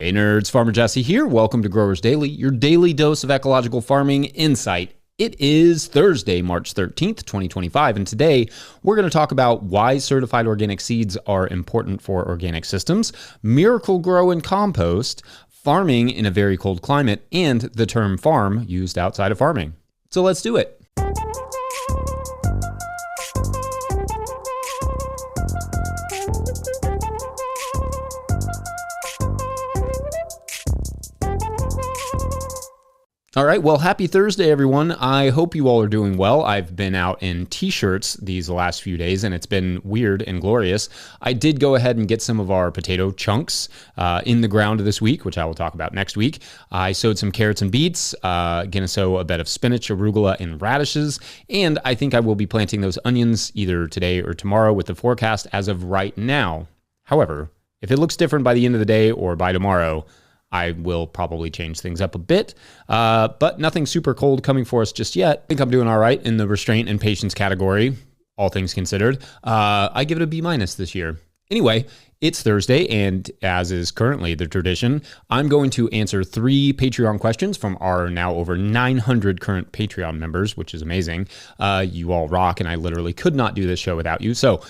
Hey nerds, Farmer Jesse here. Welcome to Growers Daily, your daily dose of ecological farming insight. It is Thursday, March 13th, 2025, and today we're going to talk about why certified organic seeds are important for organic systems, miracle grow and compost, farming in a very cold climate, and the term farm used outside of farming. So let's do it. All right, well, happy Thursday, everyone. I hope you all are doing well. I've been out in t-shirts these last few days, and it's been weird and glorious. I did go ahead and get some of our potato chunks in the ground this week, which I will talk about next week. I sowed some carrots and beets, gonna sow a bed of spinach, arugula, and radishes, and I think I will be planting those onions either today or tomorrow with the forecast as of right now. However, if it looks different by the end of the day or by tomorrow, I will probably change things up a bit, but nothing super cold coming for us just yet. I think I'm doing all right in the restraint and patience category, all things considered. I give it a B- this year. Anyway, it's Thursday, and as is currently the tradition, I'm going to answer 3 Patreon questions from our now over 900 current Patreon members, which is amazing. You all rock, and I literally could not do this show without you. So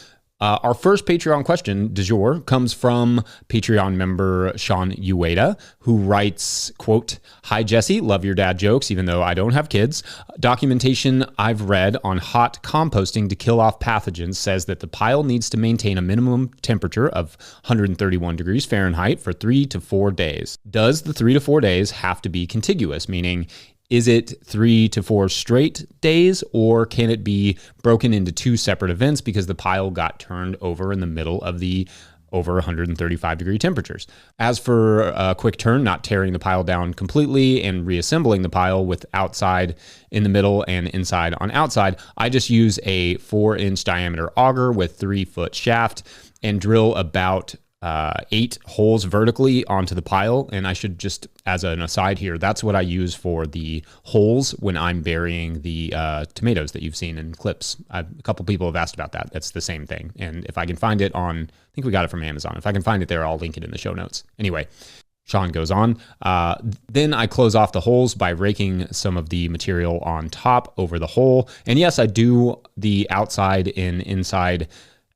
our first Patreon question du jour comes from Patreon member Sean Ueda, who writes, quote, "Hi Jesse, love your dad jokes, even though I don't have kids. Documentation I've read on hot composting to kill off pathogens says that the pile needs to maintain a minimum temperature of 131 degrees Fahrenheit for 3 to 4 days. Does the 3 to 4 days have to be contiguous, meaning is it 3 to 4 straight days, or can it be broken into 2 separate events because the pile got turned over in the middle of the over 135 degree temperatures? As for a quick turn, not tearing the pile down completely and reassembling the pile with outside in the middle and inside on outside, I just use a 4-inch diameter auger with 3-foot shaft and drill about 8 holes vertically onto the pile. And I should just, as an aside here, that's what I use for the holes when I'm burying the tomatoes that you've seen in clips. A couple people have asked about that. That's the same thing. And if I can find it on, I think we got it from Amazon. If I can find it there, I'll link it in the show notes. Anyway, Sean goes on. Then I close off the holes by raking some of the material on top over the hole. And yes, I do the outside in, inside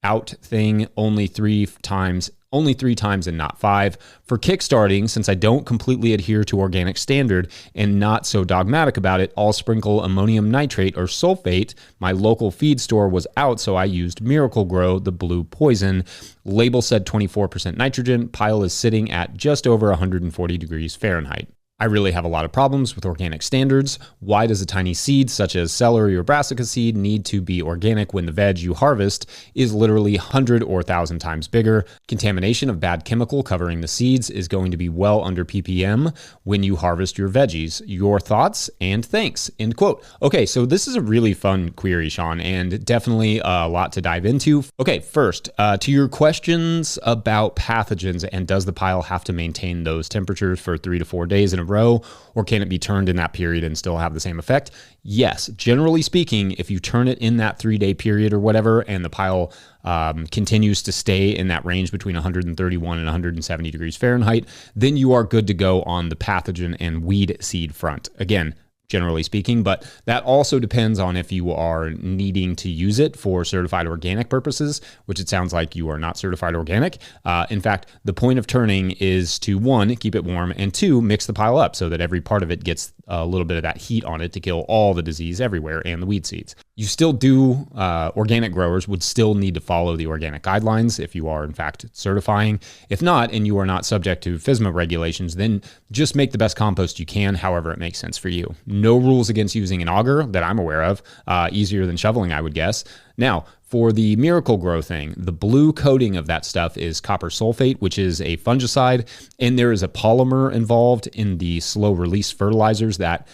out thing only 3 times and not 5. For kickstarting, since I don't completely adhere to organic standard and not so dogmatic about it, I'll sprinkle ammonium nitrate or sulfate. My local feed store was out, so I used Miracle Grow, the blue poison. Label said 24% nitrogen. Pile is sitting at just over 140 degrees Fahrenheit. I really have a lot of problems with organic standards. Why does a tiny seed such as celery or brassica seed need to be organic when the veg you harvest is literally 100 or 1,000 times bigger? Contamination of bad chemical covering the seeds is going to be well under ppm when you harvest your veggies. Your thoughts and thanks." End quote. Okay, so this is a really fun query, Sean, and definitely a lot to dive into. Okay, first, to your questions about pathogens and does the pile have to maintain those temperatures for 3 to 4 days in a row, or can it be turned in that period and still have the same effect? Yes, generally speaking, if you turn it in that 3-day period or whatever, and the pile continues to stay in that range between 131 and 170 degrees Fahrenheit, then you are good to go on the pathogen and weed seed front. Again, generally speaking, but that also depends on if you are needing to use it for certified organic purposes, which it sounds like you are not certified organic. In fact, the point of turning is to 1, keep it warm, and 2, mix the pile up so that every part of it gets a little bit of that heat on it to kill all the disease everywhere and the weed seeds. You still do, organic growers would still need to follow the organic guidelines if you are in fact certifying. If not, and you are not subject to FSMA regulations, then just make the best compost you can, however it makes sense for you. No rules against using an auger that I'm aware of, easier than shoveling, I would guess. Now, for the Miracle Grow thing, the blue coating of that stuff is copper sulfate, which is a fungicide, and there is a polymer involved in the slow release fertilizers that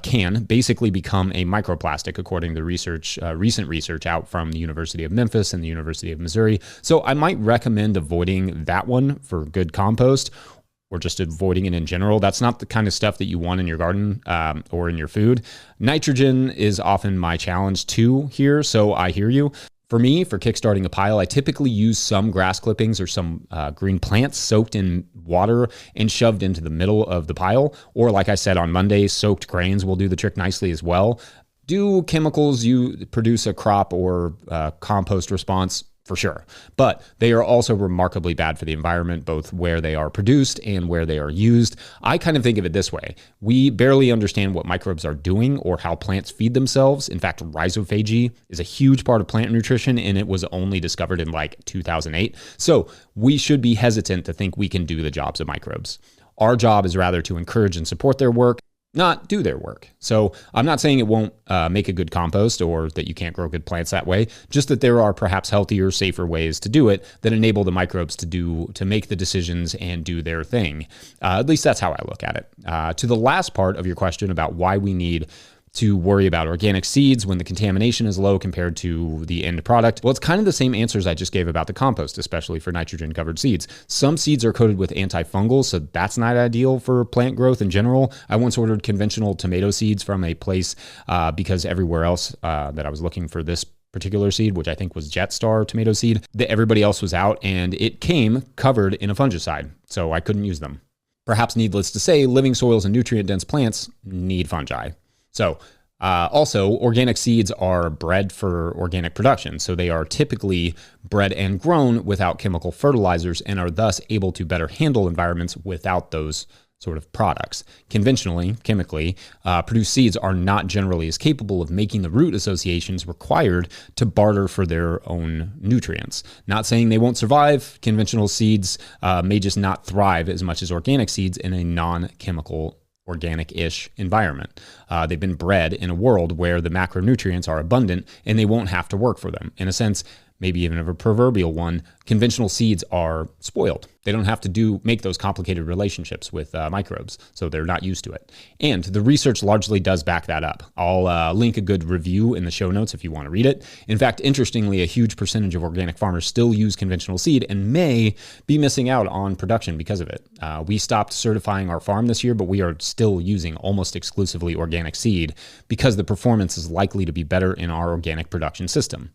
can basically become a microplastic, according to recent research out from the University of Memphis and the University of Missouri. So I might recommend avoiding that one for good compost, or just avoiding it in general. That's not the kind of stuff that you want in your garden or in your food. Nitrogen is often my challenge too here, so I hear you. For me, for kickstarting a pile, I typically use some grass clippings or some green plants soaked in water and shoved into the middle of the pile. Or like I said on Monday, soaked grains will do the trick nicely as well. Do chemicals you produce a crop or compost response? For sure. But they are also remarkably bad for the environment, both where they are produced and where they are used. I kind of think of it this way. We barely understand what microbes are doing or how plants feed themselves. In fact, rhizophagy is a huge part of plant nutrition, and it was only discovered in like 2008. So we should be hesitant to think we can do the jobs of microbes. Our job is rather to encourage and support their work, not do their work. So I'm not saying it won't make a good compost or that you can't grow good plants that way, just that there are perhaps healthier, safer ways to do it that enable the microbes to make the decisions and do their thing. At least that's how I look at it. To the last part of your question about why we need to worry about organic seeds when the contamination is low compared to the end product? Well, it's kind of the same answers I just gave about the compost, especially for nitrogen-covered seeds. Some seeds are coated with antifungals, so that's not ideal for plant growth in general. I once ordered conventional tomato seeds from a place because everywhere else that I was looking for this particular seed, which I think was Jetstar tomato seed, that everybody else was out, and it came covered in a fungicide, so I couldn't use them. Perhaps needless to say, living soils and nutrient-dense plants need fungi. So also, organic seeds are bred for organic production. So they are typically bred and grown without chemical fertilizers and are thus able to better handle environments without those sort of products. Conventionally, chemically, produced seeds are not generally as capable of making the root associations required to barter for their own nutrients. Not saying they won't survive. Conventional seeds may just not thrive as much as organic seeds in a non-chemical organic-ish environment. They've been bred in a world where the macronutrients are abundant and they won't have to work for them. In a sense, maybe even a proverbial one, conventional seeds are spoiled. They don't have to make those complicated relationships with microbes, so they're not used to it. And the research largely does back that up. I'll link a good review in the show notes if you want to read it. In fact, interestingly, a huge percentage of organic farmers still use conventional seed and may be missing out on production because of it. We stopped certifying our farm this year, but we are still using almost exclusively organic seed because the performance is likely to be better in our organic production system.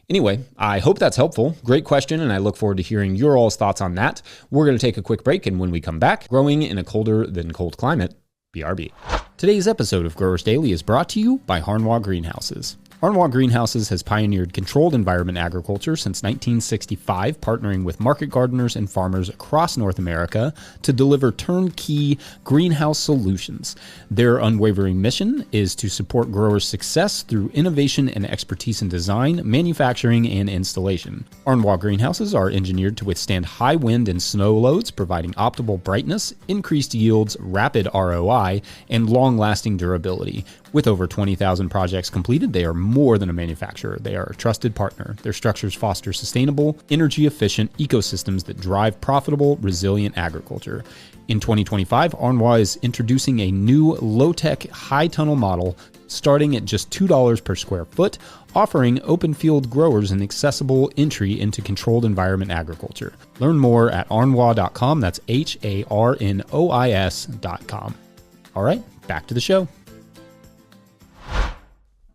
Anyway, I hope that's helpful. Great question, and I look forward to hearing your all's thoughts on that. We're going to take a quick break, and when we come back, growing in a colder than cold climate, BRB. Today's episode of Growers Daily is brought to you by Harnois Greenhouses. Harnois Greenhouses has pioneered controlled environment agriculture since 1965, partnering with market gardeners and farmers across North America to deliver turnkey greenhouse solutions. Their unwavering mission is to support growers' success through innovation and expertise in design, manufacturing, and installation. Harnois Greenhouses are engineered to withstand high wind and snow loads, providing optimal brightness, increased yields, rapid ROI, and long-lasting durability. With over 20,000 projects completed, they are more than a manufacturer. They are a trusted partner. Their structures foster sustainable, energy-efficient ecosystems that drive profitable, resilient agriculture. In 2025, Harnois is introducing a new low-tech, high-tunnel model starting at just $2 per square foot, offering open field growers an accessible entry into controlled environment agriculture. Learn more at harnois.com. That's HARNOIS.com. All right, back to the show.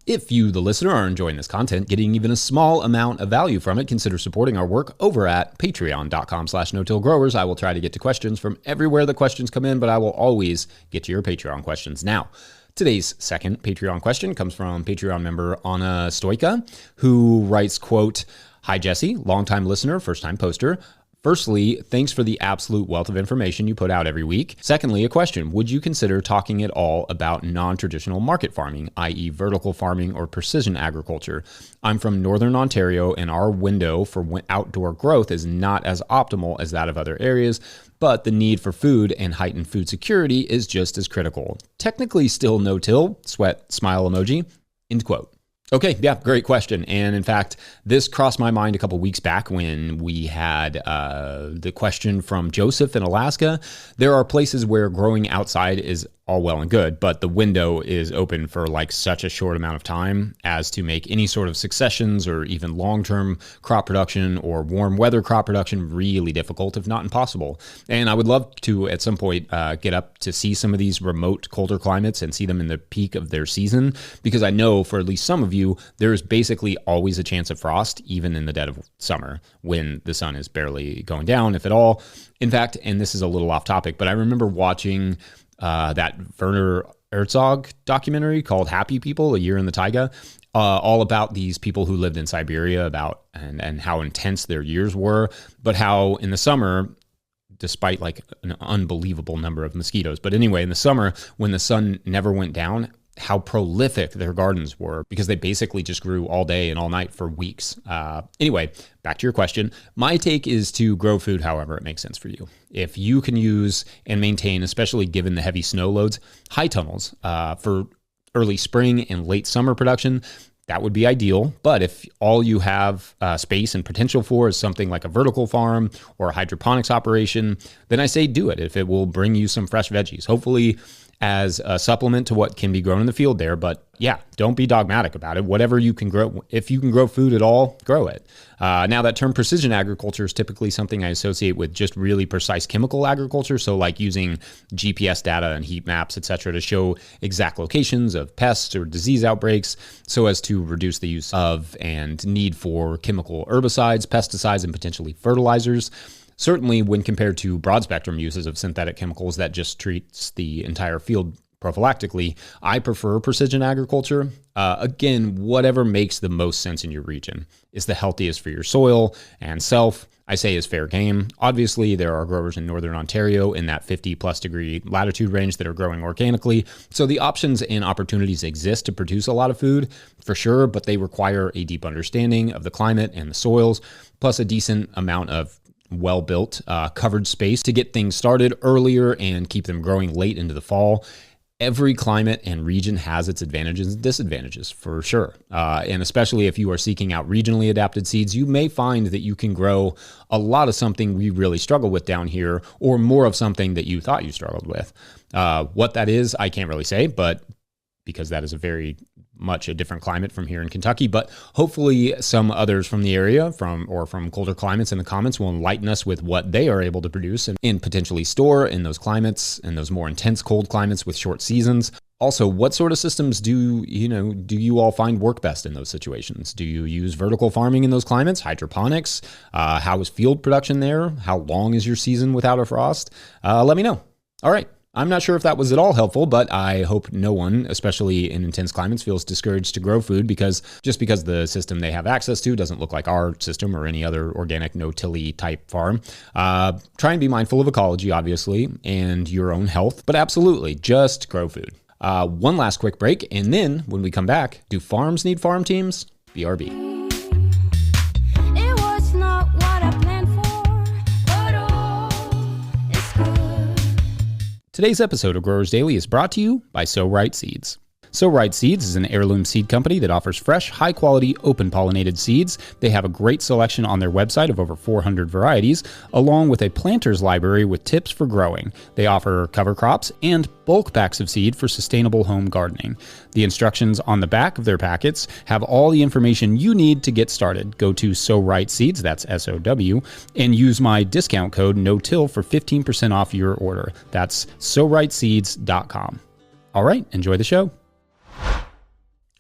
If you, the listener, are enjoying this content, getting even a small amount of value from it, consider supporting our work over at patreon.com/no-till-growers. I will try to get to questions from everywhere the questions come in, but I will always get to your Patreon questions. Now, today's second Patreon question comes from Patreon member Anna Stoika, who writes, quote, "Hi, Jesse, longtime listener, first-time poster. Firstly, thanks for the absolute wealth of information you put out every week. Secondly, a question. Would you consider talking at all about non-traditional market farming, i.e. vertical farming or precision agriculture? I'm from Northern Ontario, and our window for outdoor growth is not as optimal as that of other areas, but the need for food and heightened food security is just as critical. Technically still no-till, sweat, smile emoji," end quote. Okay, yeah, great question. And in fact, this crossed my mind a couple weeks back when we had the question from Joseph in Alaska. There are places where growing outside is all well and good, but the window is open for like such a short amount of time as to make any sort of successions or even long-term crop production or warm weather crop production really difficult, if not impossible. And I would love to at some point get up to see some of these remote colder climates and see them in the peak of their season, because I know for at least some of you, there's basically always a chance of frost, even in the dead of summer when the sun is barely going down, if at all. In fact, and this is a little off topic, but I remember watching that Werner Herzog documentary called Happy People, A Year in the Taiga, all about these people who lived in Siberia and how intense their years were, but how in the summer, despite like an unbelievable number of mosquitoes, but anyway, in the summer when the sun never went down, how prolific their gardens were because they basically just grew all day and all night for weeks. Anyway, back to your question. My take is to grow food however it makes sense for you. If you can use and maintain, especially given the heavy snow loads, high tunnels for early spring and late summer production, that would be ideal. But if all you have space and potential for is something like a vertical farm or a hydroponics operation, then I say do it if it will bring you some fresh veggies. Hopefully as a supplement to what can be grown in the field there. But yeah, don't be dogmatic about it. Whatever you can grow, if you can grow food at all, grow it. Now that term precision agriculture is typically something I associate with just really precise chemical agriculture. So like using GPS data and heat maps, et cetera, to show exact locations of pests or disease outbreaks so as to reduce the use of and need for chemical herbicides, pesticides, and potentially fertilizers. Certainly when compared to broad spectrum uses of synthetic chemicals that just treats the entire field prophylactically, I prefer precision agriculture. Again, whatever makes the most sense in your region is the healthiest for your soil and self, I say is fair game. Obviously, there are growers in Northern Ontario in that 50 plus degree latitude range that are growing organically. So the options and opportunities exist to produce a lot of food for sure, but they require a deep understanding of the climate and the soils, plus a decent amount of well-built covered space to get things started earlier and keep them growing late into the fall. Every climate and region has its advantages and disadvantages for sure. And especially if you are seeking out regionally adapted seeds, you may find that you can grow a lot of something we really struggle with down here, or more of something that you thought you struggled with. What that is, I can't really say, but because that is a very much a different climate from here in Kentucky, but hopefully some others from the area from colder climates in the comments will enlighten us with what they are able to produce and potentially store in those climates and those more intense cold climates with short seasons. Also, what sort of systems do you all find work best in those situations? Do you use vertical farming in those climates, hydroponics? How is field production there? How long is your season without a frost? Let me know. All right. I'm not sure if that was at all helpful, but I hope no one, especially in intense climates, feels discouraged to grow food because the system they have access to doesn't look like our system or any other organic no-tilly type farm. Try and be mindful of ecology, obviously, and your own health, but absolutely, just grow food. One last quick break, and then when we come back, do farms need farm teams? BRB. Today's episode of Growers Daily is brought to you by So Right Seeds. So Right Seeds is an heirloom seed company that offers fresh, high-quality, open-pollinated seeds. They have a great selection on their website of over 400 varieties, along with a planter's library with tips for growing. They offer cover crops and bulk packs of seed for sustainable home gardening. The instructions on the back of their packets have all the information you need to get started. Go to So Right Seeds, that's S-O-W, and use my discount code NOTILL for 15% off your order. That's SoRightSeeds.com. All right, enjoy the show.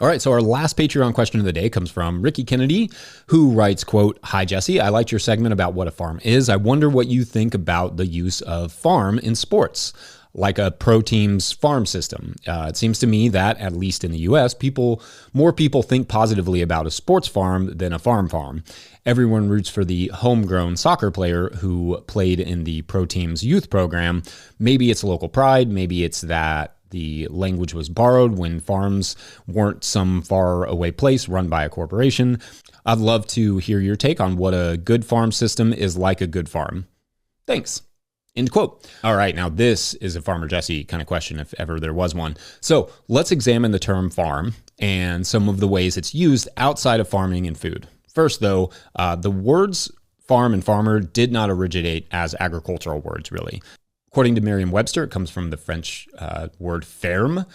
All right, so our last Patreon question of the day comes from Ricky Kennedy, who writes, quote, "Hi, Jesse. I liked your segment about what a farm is. I wonder what you think about the use of farm in sports, like a pro team's farm system. It seems to me that, at least in the U.S., more people think positively about a sports farm than a farm. Everyone roots for the homegrown soccer player who played in the pro team's youth program. Maybe it's local pride. Maybe it's that the language was borrowed when farms weren't some far away place run by a corporation. I'd love to hear your take on what a good farm system is like a good farm. Thanks." End quote. All right, now this is a Farmer Jesse kind of question, if ever there was one. So let's examine the term farm and some of the ways it's used outside of farming and food. First, though, the words farm and farmer did not originate as agricultural words, really. According to Merriam-Webster, it comes from the French word ferme.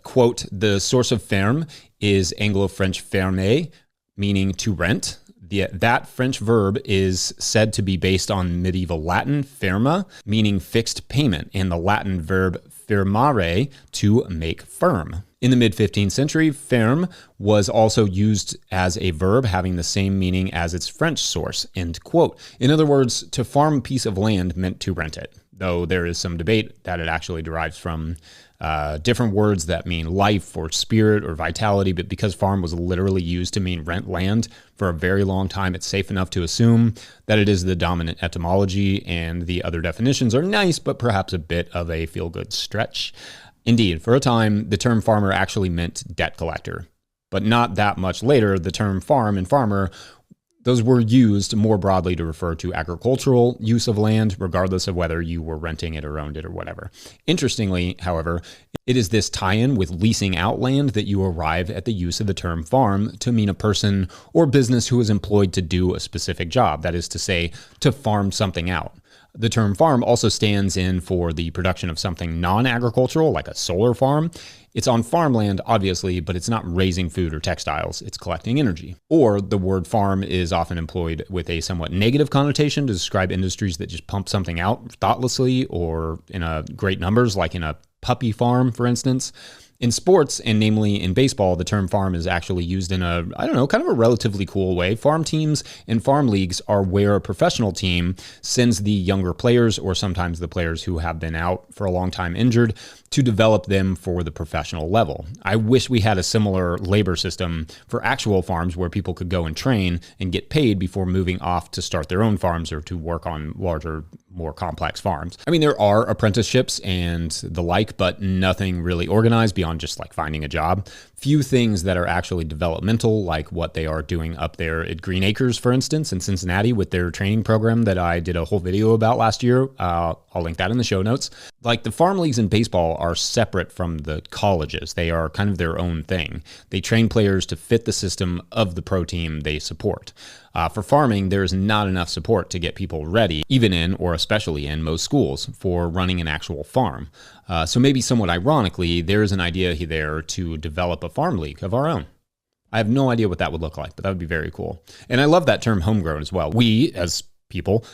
Quote, the source of ferme is Anglo-French fermer, meaning to rent. That French verb is said to be based on medieval Latin firma, meaning fixed payment, and the Latin verb firmare, to make firm. In the mid-15th century, ferme was also used as a verb having the same meaning as its French source, end quote. In other words, to farm a piece of land meant to rent it, though there is some debate that it actually derives from different words that mean life or spirit or vitality, but because farm was literally used to mean rent land for a very long time, it's safe enough to assume that it is the dominant etymology, and the other definitions are nice, but perhaps a bit of a feel-good stretch. Indeed, for a time, the term farmer actually meant debt collector, but not that much later, the term farm and farmer, those were used more broadly to refer to agricultural use of land, regardless of whether you were renting it or owned it or whatever. Interestingly, however, it is this tie-in with leasing out land that you arrive at the use of the term farm to mean a person or business who is employed to do a specific job, that is to say, to farm something out. The term farm also stands in for the production of something non-agricultural, like a solar farm. It's on farmland, obviously, but it's not raising food or textiles. It's collecting energy. Or the word farm is often employed with a somewhat negative connotation to describe industries that just pump something out thoughtlessly or in great numbers, like in a puppy farm, for instance. In sports, and namely in baseball, the term farm is actually used in kind of a relatively cool way. Farm teams and farm leagues are where a professional team sends the younger players, or sometimes the players who have been out for a long time injured, to develop them for the professional level. I wish we had a similar labor system for actual farms where people could go and train and get paid before moving off to start their own farms or to work on larger, more complex farms. I mean, there are apprenticeships and the like, but nothing really organized beyond just like finding a job. Few things that are actually developmental, like what they are doing up there at Green Acres, for instance, in Cincinnati with their training program that I did a whole video about last year. I'll link that in the show notes. Like the farm leagues in baseball are separate from the colleges. They are kind of their own thing. They train players to fit the system of the pro team they support. For farming, there is not enough support to get people ready, even in or especially in most schools, for running an actual farm. So maybe somewhat ironically, there is an idea there to develop a farm league of our own. I have no idea what that would look like, but that would be very cool. And I love that term homegrown as well. We, as people,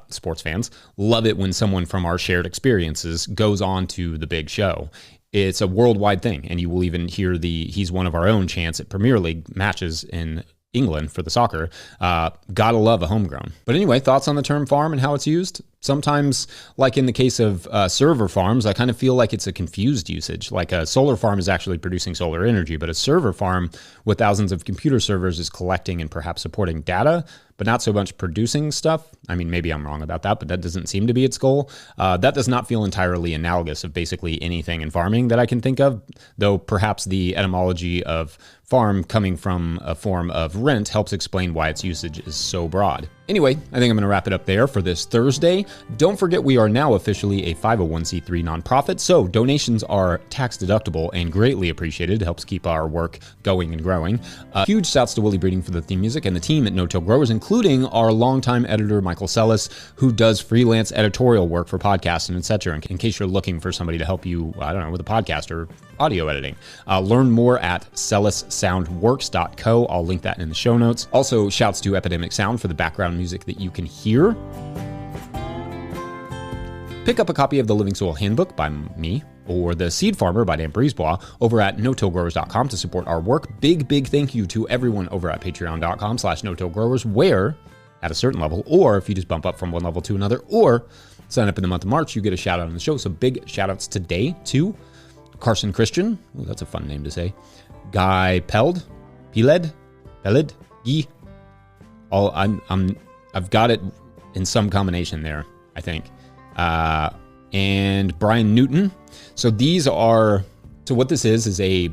sports fans, love it when someone from our shared experiences goes on to the big show. It's a worldwide thing, and you will even hear he's one of our own chants at Premier League matches in England for the soccer. Gotta love a homegrown. But anyway, thoughts on the term farm and how it's used? Sometimes, like in the case of server farms, I kind of feel like it's a confused usage. Like a solar farm is actually producing solar energy, but a server farm with thousands of computer servers is collecting and perhaps supporting data, but not so much producing stuff. I mean, maybe I'm wrong about that, but that doesn't seem to be its goal. That does not feel entirely analogous of basically anything in farming that I can think of, though perhaps the etymology of farm coming from a form of rent helps explain why its usage is so broad. Anyway, I think I'm going to wrap it up there for this Thursday. Don't forget we are now officially a 501c3 nonprofit, so donations are tax deductible and greatly appreciated. It helps keep our work going and growing. Huge shouts to Willie Breeding for the theme music and the team at No-Till Growers, including our longtime editor, Michael Sellis, who does freelance editorial work for podcasts and etc. in case you're looking for somebody to help you, with a podcast or audio editing. Learn more at sellissoundworks.co. I'll link that in the show notes. Also, shouts to Epidemic Sound for the background music that you can hear. Pick up a copy of the Living Soil Handbook by me or The Seed Farmer by Dan Brisebois over at no-tillgrowers.com to support our work. Big thank you to everyone over at patreon.com/no-tillgrowers, where at a certain level, or if you just bump up from one level to another, or sign up in the month of March, you get a shout out on the show. So big shout outs today to Carson Christian. Ooh, that's a fun name to say. Guy Peled, Guy. I've got it in some combination there, I think. And Brian Newton. So what this is a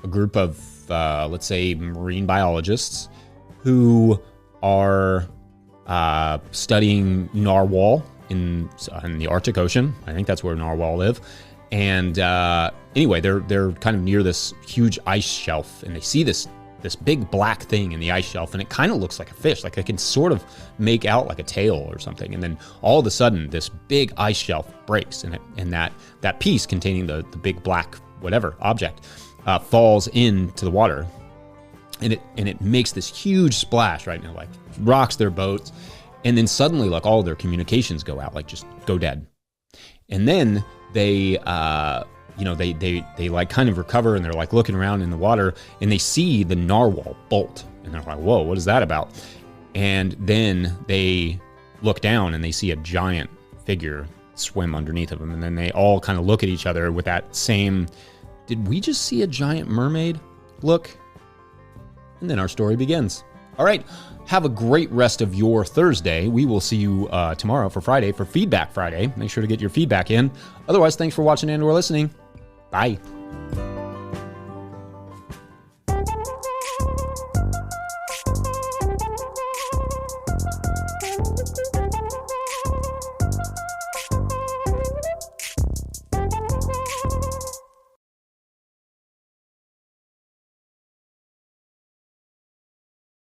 group of, let's say, marine biologists who are studying narwhal in the Arctic Ocean. I think that's where narwhal live. And anyway, they're kind of near this huge ice shelf, and they see this this big black thing in the ice shelf, and it kind of looks like a fish. Like I can sort of make out like a tail or something. And then all of a sudden, this big ice shelf breaks, and that piece containing the big black whatever object falls into the water, and it makes this huge splash, right? And it like rocks their boats, and then suddenly like all their communications go out, like just go dead. And then they they like kind of recover, and they're like looking around in the water, and they see the narwhal bolt, and they're like, whoa, what is that about? And then they look down and they see a giant figure swim underneath of them, and then they all kind of look at each other with that same, did we just see a giant mermaid look? And then our story begins. All right, have a great rest of your Thursday. We will see you tomorrow for Friday, for Feedback Friday. Make sure to get your feedback in. Otherwise, thanks for watching and or listening. Bye.